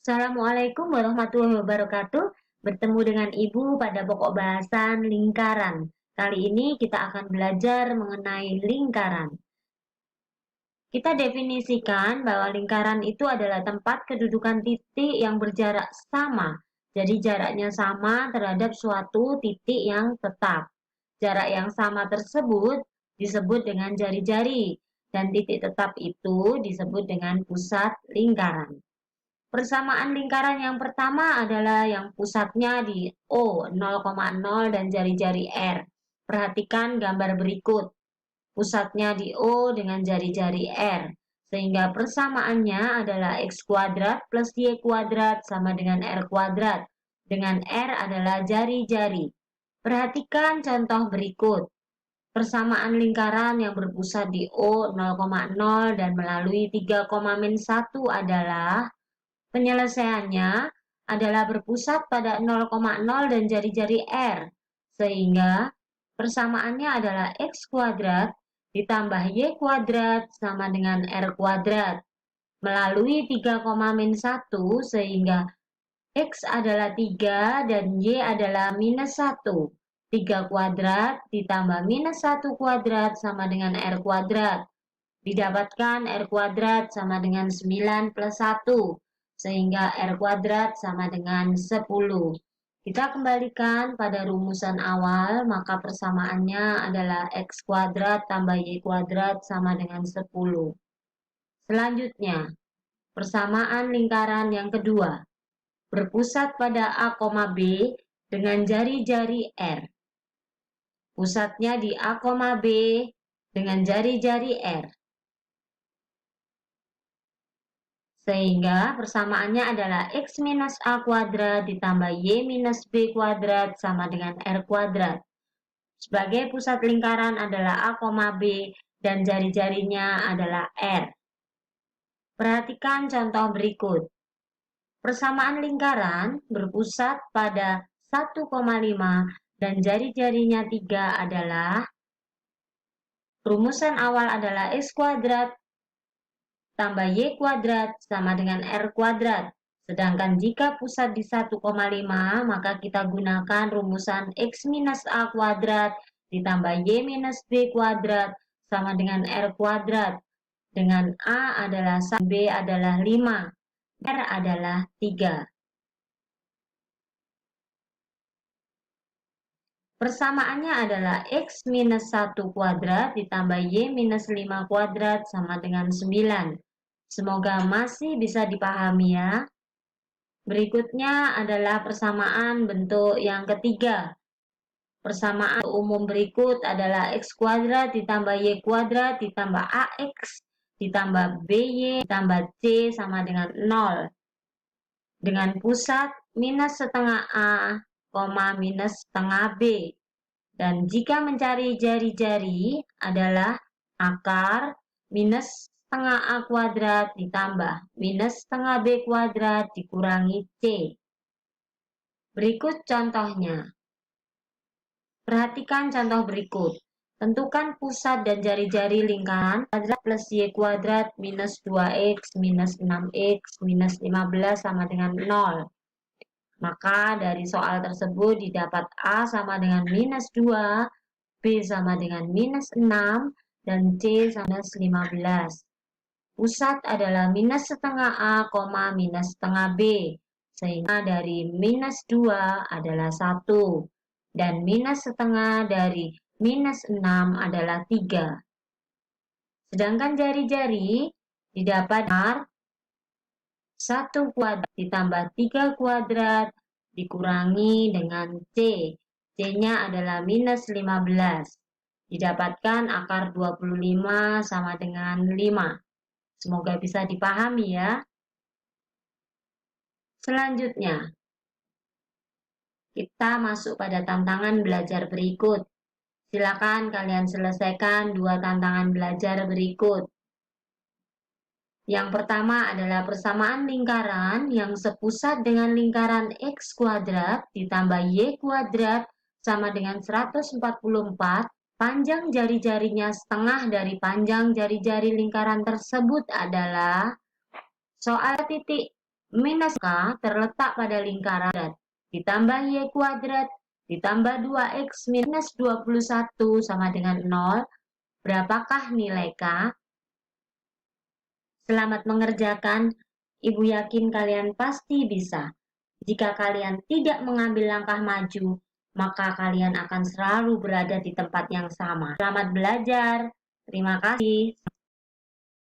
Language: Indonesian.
Assalamualaikum warahmatullahi wabarakatuh. Bertemu dengan Ibu pada pokok bahasan lingkaran. Kali ini kita akan belajar mengenai lingkaran. Kita definisikan bahwa lingkaran itu adalah tempat kedudukan titik yang berjarak sama. Jadi jaraknya sama terhadap suatu titik yang tetap. Jarak yang sama tersebut disebut dengan jari-jari. Dan titik tetap itu disebut dengan pusat lingkaran. Persamaan lingkaran yang pertama adalah yang pusatnya di O 0,0 dan jari-jari R. Perhatikan gambar berikut. Pusatnya di O dengan jari-jari R. Sehingga persamaannya adalah X kuadrat plus Y kuadrat sama dengan R kuadrat. Dengan R adalah jari-jari. Perhatikan contoh berikut. Persamaan lingkaran yang berpusat di O 0,0 dan melalui 3,-1 adalah penyelesaiannya adalah berpusat pada 0,0 dan jari-jari R, sehingga persamaannya adalah X kuadrat ditambah Y kuadrat sama dengan R kuadrat. Melalui 3,-1 sehingga X adalah 3 dan Y adalah -1. 3 kuadrat ditambah -1 kuadrat sama dengan R kuadrat. Didapatkan R kuadrat sama dengan 9 plus 1. Sehingga R kuadrat sama dengan 10. Kita kembalikan pada rumusan awal, maka persamaannya adalah X kuadrat tambah Y kuadrat sama dengan 10. Selanjutnya, persamaan lingkaran yang kedua, berpusat pada A, B dengan jari-jari R. Pusatnya di A, B dengan jari-jari R. Sehingga persamaannya adalah X minus A kuadrat ditambah Y minus B kuadrat sama dengan R kuadrat. Sebagai pusat lingkaran adalah A, B dan jari-jarinya adalah R. Perhatikan contoh berikut. Persamaan lingkaran berpusat pada 1,5 dan jari-jarinya 3 adalah rumusan awal adalah X kuadrat tambah Y kuadrat sama dengan R kuadrat. Sedangkan jika pusat di 1,5, maka kita gunakan rumusan X minus A kuadrat ditambah Y minus B kuadrat sama dengan R kuadrat. Dengan A adalah 1, B adalah 5, R adalah 3. Persamaannya adalah X minus 1 kuadrat ditambah Y minus 5 kuadrat sama dengan 9. Semoga masih bisa dipahami ya. Berikutnya adalah persamaan bentuk yang ketiga. Persamaan umum berikut adalah X kuadrat ditambah Y kuadrat ditambah AX ditambah BY ditambah C sama dengan 0. Dengan pusat minus setengah A, minus setengah B. Dan jika mencari jari-jari adalah akar minus setengah A kuadrat ditambah minus setengah B kuadrat dikurangi C. Berikut contohnya. Perhatikan contoh berikut. Tentukan pusat dan jari-jari lingkaran kuadrat plus Y kuadrat minus 2X minus 6X minus 15 sama dengan 0. Maka dari soal tersebut didapat A sama dengan minus 2, B sama dengan minus 6, dan C sama dengan 15. Pusat adalah minus setengah A, minus setengah B. Sehingga dari minus 2 adalah 1. Dan minus setengah dari minus 6 adalah 3. Sedangkan jari-jari didapat 1 kuadrat ditambah 3 kuadrat dikurangi dengan C. C-nya adalah minus 15. Didapatkan akar 25 sama dengan 5. Semoga bisa dipahami ya. Selanjutnya, kita masuk pada tantangan belajar berikut. Silakan kalian selesaikan 2 tantangan belajar berikut. Yang pertama adalah persamaan lingkaran yang sepusat dengan lingkaran X kuadrat ditambah Y kuadrat sama dengan 144. Panjang jari-jarinya setengah dari panjang jari-jari lingkaran tersebut adalah soal titik Minus K terletak pada lingkaran kuadrat, ditambah Y kuadrat, ditambah 2X minus 21 sama dengan 0. Berapakah nilai K? Selamat mengerjakan. Ibu yakin kalian pasti bisa. Jika kalian tidak mengambil langkah maju, maka kalian akan selalu berada di tempat yang sama. Selamat belajar. Terima kasih.